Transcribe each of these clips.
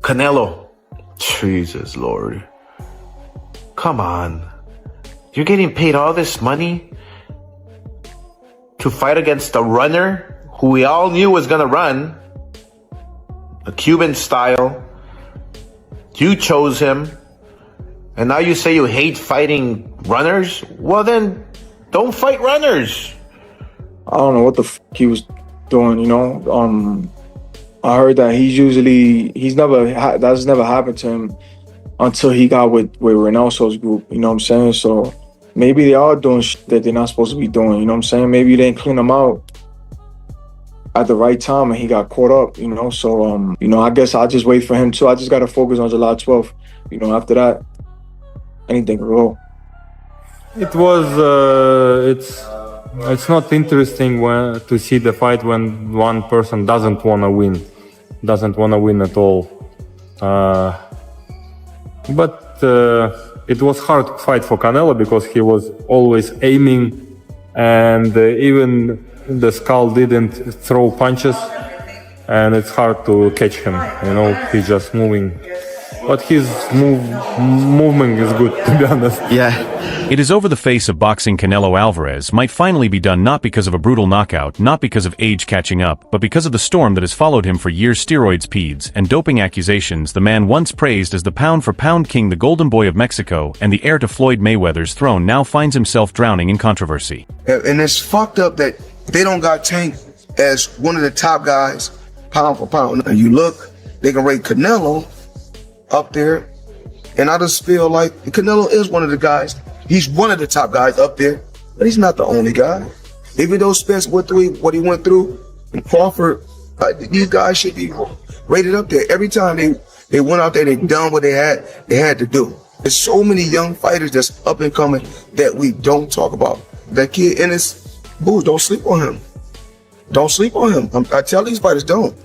Canelo. Jesus, Lord. Come on. You're getting paid all this money to fight against a runner who we all knew was going to run. A Cuban style. You chose him. And now you say you hate fighting runners? Well then, don't fight runners. I don't know what the fuck he was doing, you know. I heard that that's never happened to him until he got with Reynoso's group, you know what I'm saying? So maybe they are doing shit that they're not supposed to be doing, you know what I'm saying? Maybe they didn't clean him out at the right time and he got caught up, you know? So, you know, I guess I'll just wait for him too. I just got to focus on July 12th. You know, after that, anything can go. It was, it's not interesting to see the fight when one person doesn't want to win at all. But it was hard to fight for Canelo because he was always aiming, and even the skull didn't throw punches, and it's hard to catch him, you know, he's just moving. But his movement is good, to be honest. Yeah. It is over the face of boxing. Canelo Alvarez might finally be done, not because of a brutal knockout, not because of age catching up, but because of the storm that has followed him for years. Steroids, peds, and doping accusations. The man once praised as the pound-for-pound king, the golden boy of Mexico, and the heir to Floyd Mayweather's throne, now finds himself drowning in controversy. And it's fucked up that they don't got Tank as one of the top guys, pound for pound. And you look, they can rate Canelo up there, and I just feel like Canelo is one of the guys. He's one of the top guys up there, but he's not the only guy. Even though Spence went through what he went through, and Crawford, these guys should be rated up there. Every time they went out there, they done what they had to do. There's so many young fighters that's up and coming that we don't talk about. That kid Ennis Booz, don't sleep on him. Don't sleep on him. I tell these fighters, don't.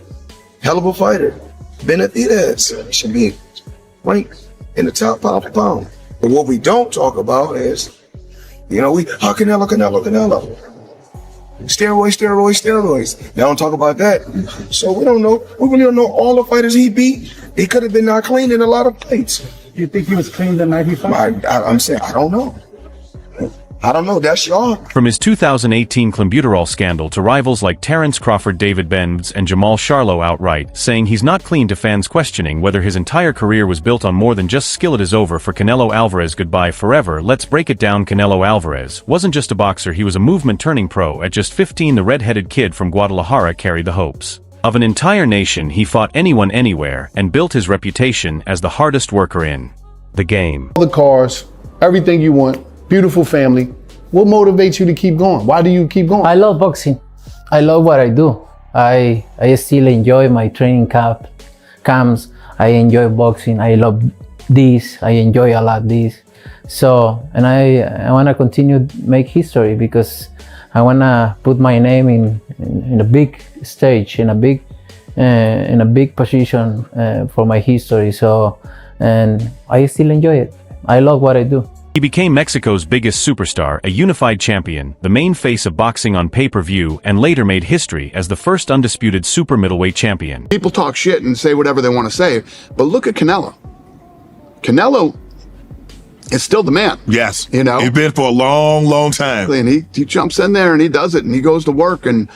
Hell of a fighter. Benavidez, he should be ranked in the top pound for pound. But what we don't talk about is, you know, Canelo. Steroids. They don't talk about that. So we don't know. We really don't know all the fighters he beat. He could have been not clean in a lot of fights. You think he was clean the night he fought? I'm saying, I don't know. I don't know, that's y'all. From his 2018 clenbuterol scandal to rivals like Terence Crawford, David Benz, and Jamal Charlo outright saying he's not clean, to fans questioning whether his entire career was built on more than just skill. It is over for Canelo Alvarez. Goodbye forever. Let's break it down. Canelo Alvarez wasn't just a boxer, he was a movement-turning pro. At just 15, the red-headed kid from Guadalajara carried the hopes of an entire nation. He fought anyone, anywhere, and built his reputation as the hardest worker in the game. All the cars, everything you want. Beautiful family. What motivates you to keep going? Why do you keep going? I love boxing. I love what I do. I still enjoy my training camps. I enjoy boxing. I love this. I enjoy a lot this. So, and I want to continue to make history because I want to put my name in a big stage, in a big position for my history. So, and I still enjoy it. I love what I do. He became Mexico's biggest superstar, a unified champion, the main face of boxing on pay-per-view, and later made history as the first undisputed super middleweight champion. People talk shit and say whatever they want to say, but look at Canelo. Canelo is still the man. Yes. You know? He's been for a long, long time. And he jumps in there and he does it and he goes to work, and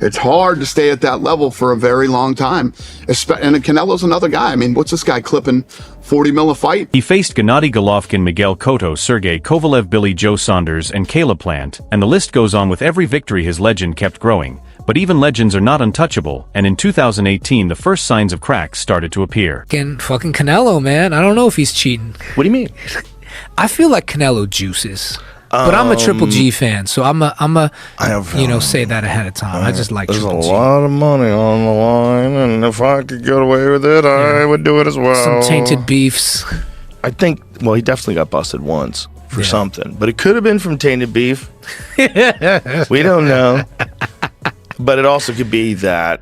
it's hard to stay at that level for a very long time. And Canelo's another guy. I mean, what's this guy clipping 40 mil a fight? He faced Gennady Golovkin, Miguel Cotto, Sergey Kovalev, Billy Joe Saunders, and Caleb Plant, and the list goes on. With every victory, his legend kept growing. But even legends are not untouchable, and in 2018, the first signs of cracks started to appear. Fucking Canelo, man. I don't know if he's cheating. What do you mean? I feel like Canelo juices. But I'm a Triple G fan, so I'm a say that ahead of time. I just like Triple G. There's a lot of money on the line, and if I could get away with it, I would do it as well. Some tainted beefs. I think, well, he definitely got busted once for something, but it could have been from tainted beef. We don't know. But it also could be that,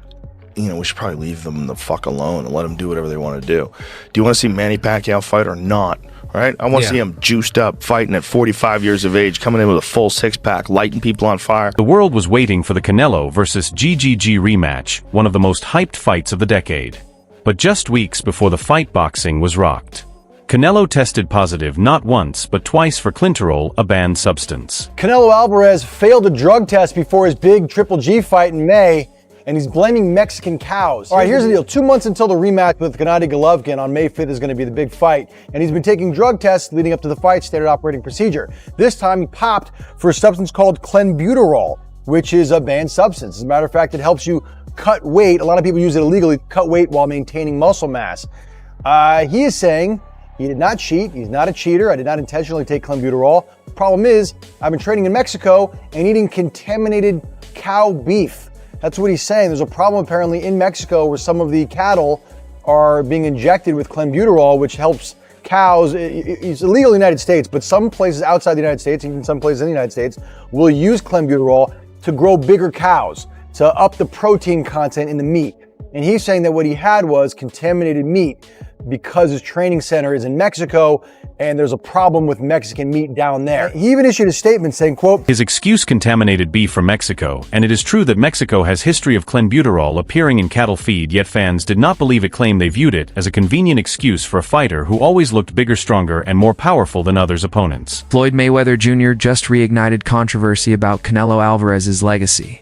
you know, we should probably leave them the fuck alone and let them do whatever they want to do. Do you want to see Manny Pacquiao fight or not? Right? I want to see him juiced up, fighting at 45 years of age, coming in with a full six-pack, lighting people on fire. The world was waiting for the Canelo versus GGG rematch, one of the most hyped fights of the decade. But just weeks before the fight, boxing was rocked. Canelo tested positive not once but twice for clinturol, a banned substance. Canelo Alvarez failed a drug test before his big Triple G fight in May, and he's blaming Mexican cows. All right, here's the deal. 2 months until the rematch with Gennady Golovkin on May 5th is going to be the big fight, and he's been taking drug tests leading up to the fight, standard operating procedure. This time he popped for a substance called clenbuterol, which is a banned substance. As a matter of fact, it helps you cut weight. A lot of people use it illegally, cut weight while maintaining muscle mass. He is saying he did not cheat. He's not a cheater. I did not intentionally take clenbuterol. Problem is, I've been training in Mexico and eating contaminated cow beef. That's what he's saying. There's a problem apparently in Mexico where some of the cattle are being injected with clenbuterol, which helps cows. It's illegal in the United States, but some places outside the United States, even some places in the United States, will use clenbuterol to grow bigger cows, to up the protein content in the meat. And he's saying that what he had was contaminated meat because his training center is in Mexico and there's a problem with Mexican meat down there. He even issued a statement saying, quote, his excuse contaminated beef from Mexico, and it is true that Mexico has history of clenbuterol appearing in cattle feed, yet fans did not believe it, claim they viewed it as a convenient excuse for a fighter who always looked bigger, stronger, and more powerful than others' opponents. Floyd Mayweather Jr. just reignited controversy about Canelo Alvarez's legacy.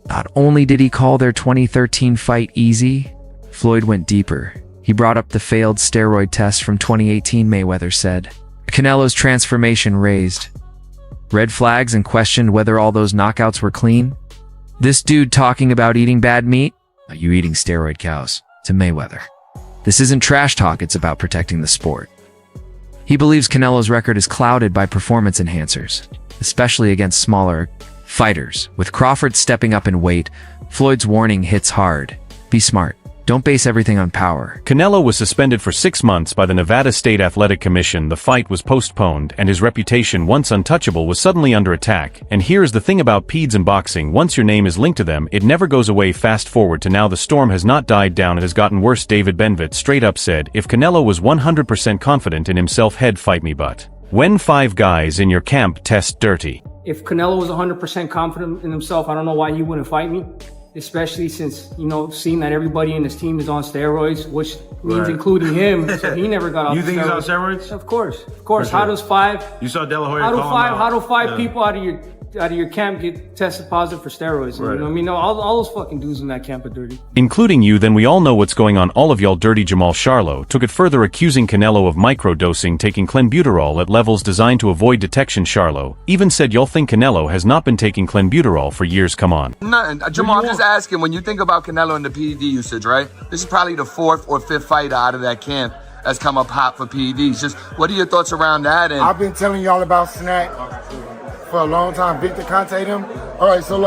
Not only did he call their 2013 fight easy, Floyd went deeper. He brought up the failed steroid test from 2018, Mayweather said. Canelo's transformation raised red flags and questioned whether all those knockouts were clean. This dude talking about eating bad meat? Are you eating steroid cows? To Mayweather. This isn't trash talk, it's about protecting the sport. He believes Canelo's record is clouded by performance enhancers, especially against smaller fighters. With Crawford stepping up in weight, Floyd's warning hits hard. Be smart. Don't base everything on power. Canelo was suspended for 6 months by the Nevada State Athletic Commission. The fight was postponed, and his reputation, once untouchable, was suddenly under attack. And here's the thing about peds and boxing: once your name is linked to them, it never goes away. Fast forward to now, the storm has not died down, it has gotten worse. David Benvit straight up said, if Canelo was 100% confident in himself, he'd fight me, but when 5 guys in your camp test dirty. If Canelo was 100% confident in himself, I don't know why he wouldn't fight me. Especially since, seeing that everybody in his team is on steroids, which means including him, so he never got off You think steroids. he's on steroids? Of course. Sure. How does 5? You saw De La Hoya How do five people out of your camp get tested positive for steroids? Right. You know what I mean? No, all those fucking dudes in that camp are dirty. Including you. Then we all know what's going on. All of y'all dirty. Jamal Charlo took it further, accusing Canelo of microdosing, taking clenbuterol at levels designed to avoid detection. Charlo even said, y'all think Canelo has not been taking clenbuterol for years? Come on. Nothing. Jamal, I'm just asking, when you think about Canelo and the PED usage, right? This is probably the 4th or 5th fighter out of that camp that's come up hot for PEDs. Just what are your thoughts around that? And I've been telling y'all about Snack for a long time. Victor Conte them. All right, so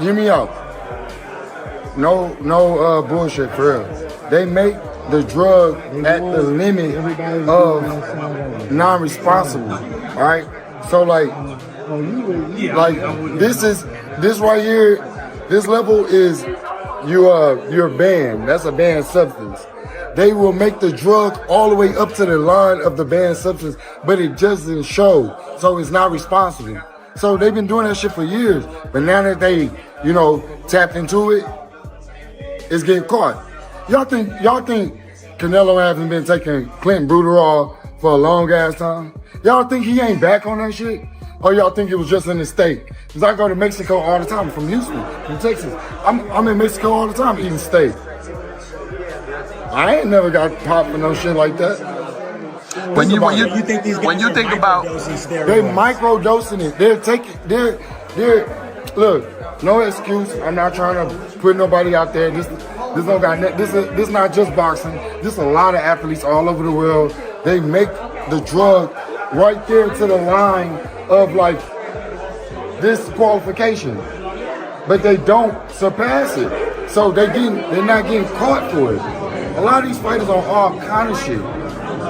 hear me out. No bullshit for real. They make the drug at the limit of non-responsible. All right, so this right here. This level is you're banned. That's a banned substance. They will make the drug all the way up to the line of the banned substance, but it doesn't show, so it's not responsible. So they've been doing that shit for years, but now that they, tapped into it, it's getting caught. Y'all think Canelo hasn't been taking clenbuterol for a long ass time? Y'all think he ain't back on that shit? Or y'all think it was just in the state? Because I go to Mexico all the time, from Houston, from Texas. I'm in Mexico all the time eating steak. I ain't never got popped for no shit like that. When you think about they microdosing it. They're look, no excuse. I'm not trying to put nobody out there. This not just boxing. This a lot of athletes all over the world. They make the drug right there to the line of disqualification, but they don't surpass it. So they're not getting caught for it. A lot of these fighters on all kind of shit.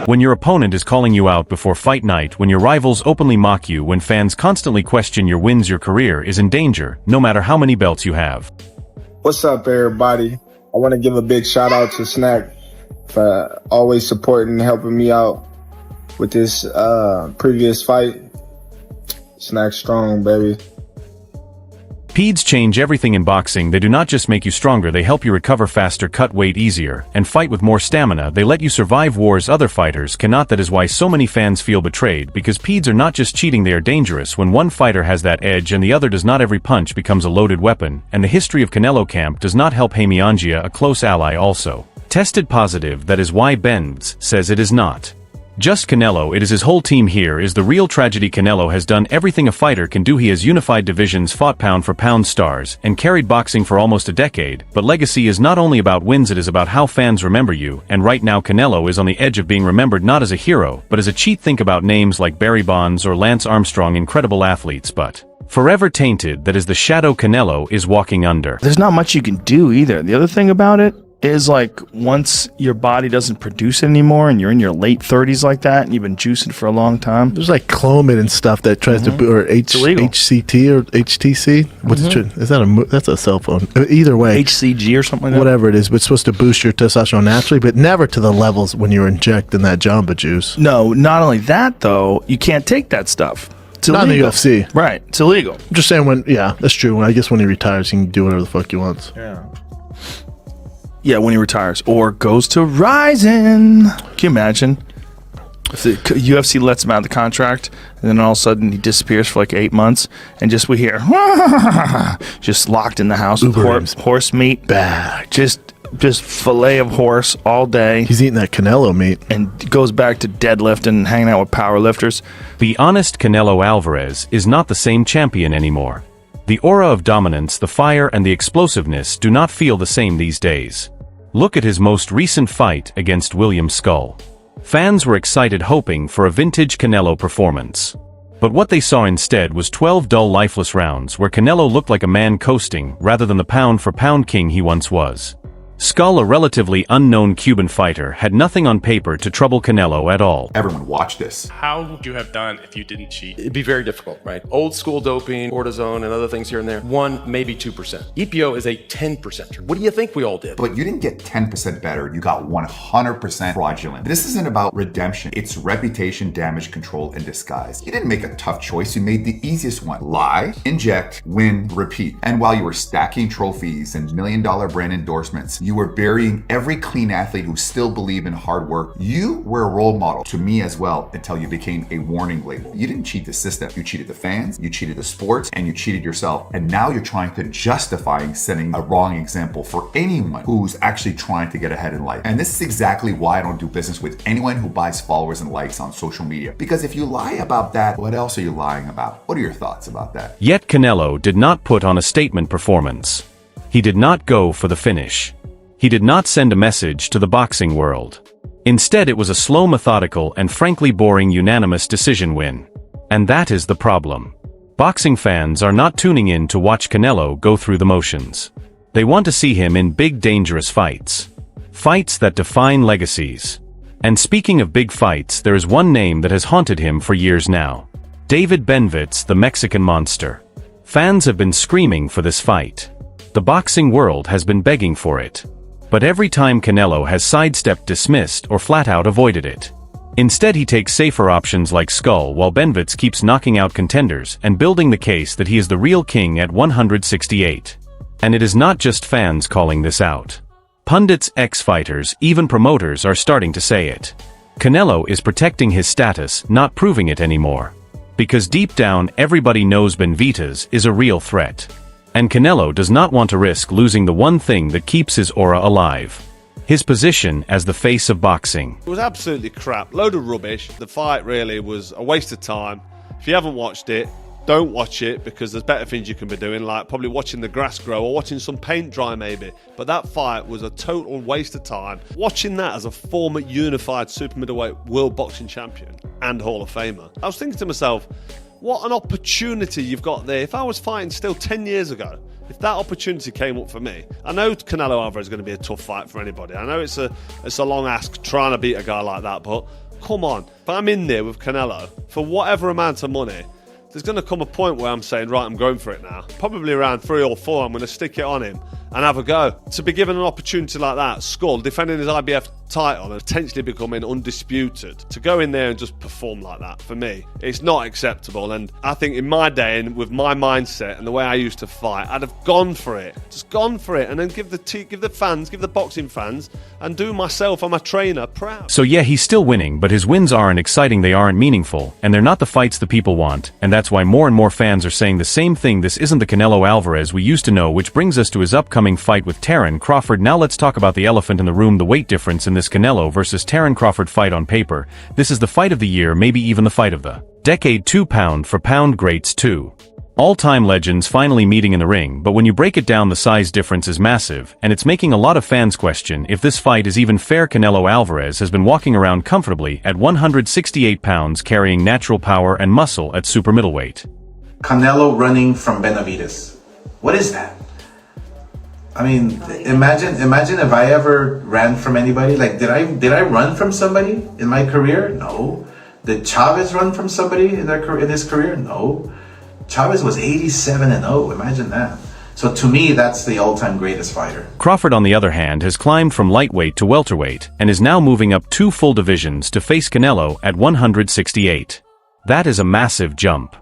When your opponent is calling you out before fight night, when your rivals openly mock you, when fans constantly question your wins, your career is in danger, no matter how many belts you have. What's up, everybody? I want to give a big shout out to Snack for always supporting and helping me out with this previous fight. Snack strong, baby. PEDs change everything in boxing. They do not just make you stronger, they help you recover faster, cut weight easier, and fight with more stamina. They let you survive wars other fighters cannot. That is why so many fans feel betrayed, because PEDs are not just cheating, they are dangerous. When one fighter has that edge and the other does not, every punch becomes a loaded weapon, and the history of Canelo camp does not help. Jaime Angia, a close ally, also tested positive. That is why Benz says it is not just Canelo, it is his whole team. Here is the real tragedy. Canelo has done everything a fighter can do. He has unified divisions, fought pound for pound stars, and carried boxing for almost a decade. But legacy is not only about wins, it is about how fans remember you. And right now Canelo is on the edge of being remembered not as a hero, but as a cheat. Think about names like Barry Bonds or Lance Armstrong, incredible athletes, but forever tainted. That is the shadow Canelo is walking under. There's not much you can do either. The other thing about it is, like, once your body doesn't produce it anymore and you're in your late 30s like that and you've been juicing for a long time. There's like Clomid and stuff that tries to or HCT or HTC. What's is that that's a cell phone? Either way, HCG or something like that. Whatever it is, but it's supposed to boost your testosterone naturally, but never to the levels when you're injecting that Jamba Juice. No, not only that though, you can't take that stuff. It's not in the illegal. UFC. Right, it's illegal. I'm just saying yeah, that's true. I guess when he retires, he can do whatever the fuck he wants. Yeah, when he retires or goes to Ryzen. Can you imagine if the UFC lets him out of the contract and then all of a sudden he disappears for like 8 months and just we hear just locked in the house with horse meat, just fillet of horse all day. He's eating that Canelo meat and goes back to deadlifting and hanging out with power lifters. The honest Canelo Alvarez is not the same champion anymore. The aura of dominance, the fire and the explosiveness do not feel the same these days. Look at his most recent fight against William Skull. Fans were excited, hoping for a vintage Canelo performance. But what they saw instead was 12 dull, lifeless rounds where Canelo looked like a man coasting rather than the pound-for-pound king he once was. Skull, a relatively unknown Cuban fighter, had nothing on paper to trouble Canelo at all. Everyone watch this. How would you have done if you didn't cheat? It'd be very difficult, right? Old school doping, cortisone, and other things here and there. 1, maybe 2%. EPO is a 10%. What do you think we all did? But you didn't get 10% better. You got 100% fraudulent. This isn't about redemption. It's reputation, damage, control, and disguise. You didn't make a tough choice. You made the easiest one. Lie, inject, win, repeat. And while you were stacking trophies and $1 million brand endorsements, you were burying every clean athlete who still believed in hard work. You were a role model to me as well until you became a warning label. You didn't cheat the system. You cheated the fans, you cheated the sports, and you cheated yourself. And now you're trying to justify setting a wrong example for anyone who's actually trying to get ahead in life. And this is exactly why I don't do business with anyone who buys followers and likes on social media. Because if you lie about that, what else are you lying about? What are your thoughts about that? Yet Canelo did not put on a statement performance. He did not go for the finish. He did not send a message to the boxing world. Instead, it was a slow, methodical, and frankly boring unanimous decision win. And that is the problem. Boxing fans are not tuning in to watch Canelo go through the motions. They want to see him in big, dangerous fights. Fights that define legacies. And speaking of big fights, there is one name that has haunted him for years now. David Benavidez, the Mexican monster. Fans have been screaming for this fight. The boxing world has been begging for it. But every time Canelo has sidestepped, dismissed, or flat-out avoided it. Instead, he takes safer options like Skull, while Benavidez keeps knocking out contenders and building the case that he is the real king at 168. And it is not just fans calling this out. Pundits, ex-fighters, even promoters are starting to say it. Canelo is protecting his status, not proving it anymore. Because deep down, everybody knows Benavidez is a real threat. And Canelo does not want to risk losing the one thing that keeps his aura alive. His position as the face of boxing. It was absolutely crap, load of rubbish. The fight really was a waste of time. If you haven't watched it, don't watch it, because there's better things you can be doing, like probably watching the grass grow or watching some paint dry maybe. But that fight was a total waste of time. Watching that as a former unified super middleweight world boxing champion and Hall of Famer, I was thinking to myself, what an opportunity you've got there. If I was fighting still 10 years ago, if that opportunity came up for me, I know Canelo Álvarez is going to be a tough fight for anybody. I know it's a long ask trying to beat a guy like that, but come on. If I'm in there with Canelo for whatever amount of money, there's going to come a point where I'm saying, right, I'm going for it now. Probably around 3 or 4, I'm going to stick it on him and have a go. To be given an opportunity like that, Skull defending his IBF title and potentially becoming undisputed, to go in there and just perform like that, for me, it's not acceptable. And I think in my day and with my mindset and the way I used to fight, I'd have gone for it, just gone for it, and then give the boxing fans, and do myself and my trainer proud. So yeah, he's still winning, but his wins aren't exciting, they aren't meaningful, and they're not the fights the people want, and that's why more and more fans are saying the same thing: this isn't the Canelo Alvarez we used to know, which brings us to his upcoming fight with Terence Crawford. Now let's talk about the elephant in the room, the weight difference in this Canelo versus Terence Crawford fight. On paper, this is the fight of the year, maybe even the fight of the decade. 2 pound-for-pound greats, 2 all-time legends finally meeting in the ring, but when you break it down, the size difference is massive, and it's making a lot of fans question if this fight is even fair. Canelo Alvarez has been walking around comfortably at 168 pounds, carrying natural power and muscle at super middleweight. Canelo running from Benavides. What is that? I mean, imagine if I ever ran from anybody. Like, did I run from somebody in my career? No. Did Chavez run from somebody in his career? No. Chavez was 87-0. Imagine that. So to me, that's the all-time greatest fighter. Crawford, on the other hand, has climbed from lightweight to welterweight and is now moving up 2 full divisions to face Canelo at 168. That is a massive jump.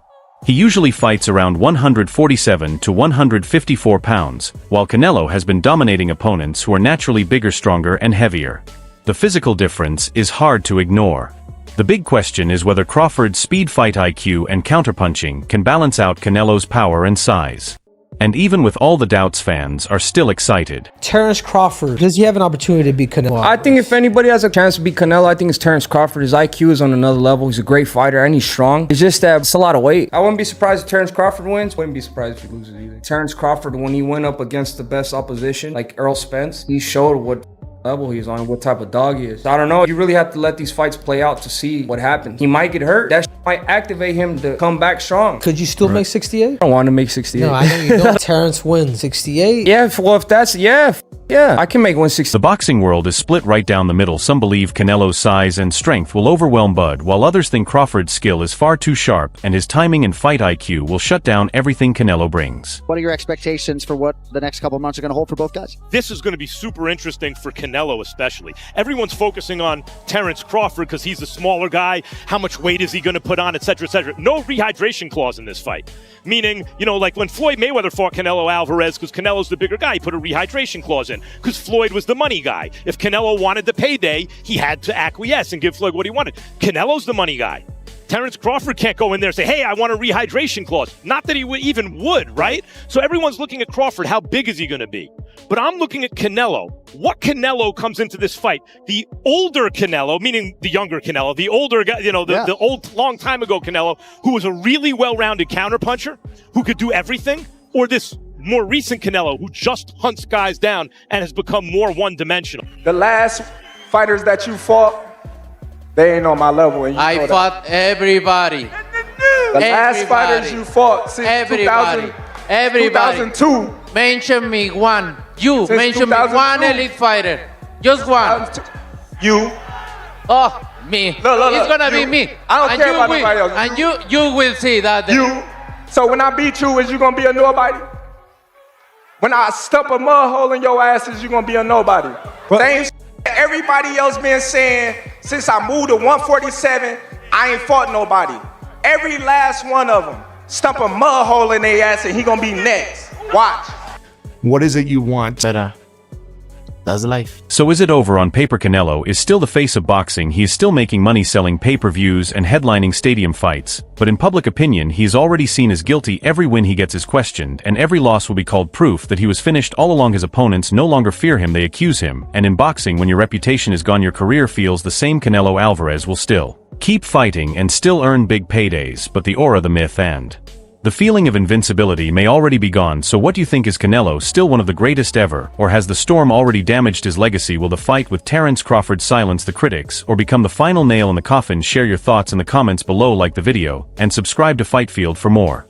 He usually fights around 147 to 154 pounds, while Canelo has been dominating opponents who are naturally bigger, stronger, and heavier. The physical difference is hard to ignore. The big question is whether Crawford's speed, fight IQ, and counterpunching can balance out Canelo's power and size. And even with all the doubts, fans are still excited. Terence Crawford, does he have an opportunity to beat Canelo? I think if anybody has a chance to beat Canelo, I think it's Terence Crawford. His IQ is on another level. He's a great fighter and he's strong. It's just that it's a lot of weight. I wouldn't be surprised if Terence Crawford wins. Wouldn't be surprised if he loses either. Terence Crawford, when he went up against the best opposition, like Errol Spence, he showed what level he's on, what type of dog he is. So I don't know. You really have to let these fights play out to see what happens. He might get hurt. That might activate him to come back strong. Could you still make 68? I don't want to make 68. No, I know you don't. Terence wins 68. Yeah, well, if that's, yeah, I can make 160. The boxing world is split right down the middle. Some believe Canelo's size and strength will overwhelm Bud, while others think Crawford's skill is far too sharp and his timing and fight IQ will shut down everything Canelo brings. What are your expectations for what the next couple of months are going to hold for both guys? This is going to be super interesting for Canelo especially. Everyone's focusing on Terence Crawford because he's the smaller guy. How much weight is he going to put on, etc., etc. No rehydration clause in this fight. Meaning, like when Floyd Mayweather fought Canelo Alvarez, because Canelo's the bigger guy, he put a rehydration clause in, because Floyd was the money guy. If Canelo wanted the payday, he had to acquiesce and give Floyd what he wanted. Canelo's the money guy. Terence Crawford can't go in there and say, hey, I want a rehydration clause. Not that he even would, right? So everyone's looking at Crawford. How big is he going to be? But I'm looking at Canelo. What Canelo comes into this fight? The older Canelo, meaning the younger Canelo, the older guy, the old, long time ago Canelo, who was a really well-rounded counterpuncher, who could do everything, or this more recent Canelo, who just hunts guys down and has become more one-dimensional. The last fighters that you fought, they ain't on my level. And I fought everybody. The last fighters you fought since 2002. Mention me one. You Since mention me 2002. one elite fighter. Just one. You. Oh, me. Look, it's gonna be you. I me. don't And care you about will. nobody else. And you will see that. You. So when I beat you, is you gonna be a nobody? When I stump a mud hole in your ass, is you gonna be a nobody? Same shit everybody else been saying since I moved to 147, I ain't fought nobody. Every last one of them stump a mud hole in their ass and he gonna be next. Watch. What is it you want? Better. That's life. So is it over? On paper, Canelo is still the face of boxing. He is still making money selling pay-per-views and headlining stadium fights. But in public opinion, he is already seen as guilty. Every win he gets is questioned, and every loss will be called proof that he was finished all along. His opponents no longer fear him, they accuse him. And in boxing, when your reputation is gone, your career feels the same. Canelo Alvarez will still keep fighting and still earn big paydays, but the aura, the myth, and the feeling of invincibility may already be gone. So what do you think? Is Canelo still one of the greatest ever, or has the storm already damaged his legacy? Will the fight with Terence Crawford silence the critics, or become the final nail in the coffin? Share your thoughts in the comments below, like the video, and subscribe to Fight Field for more.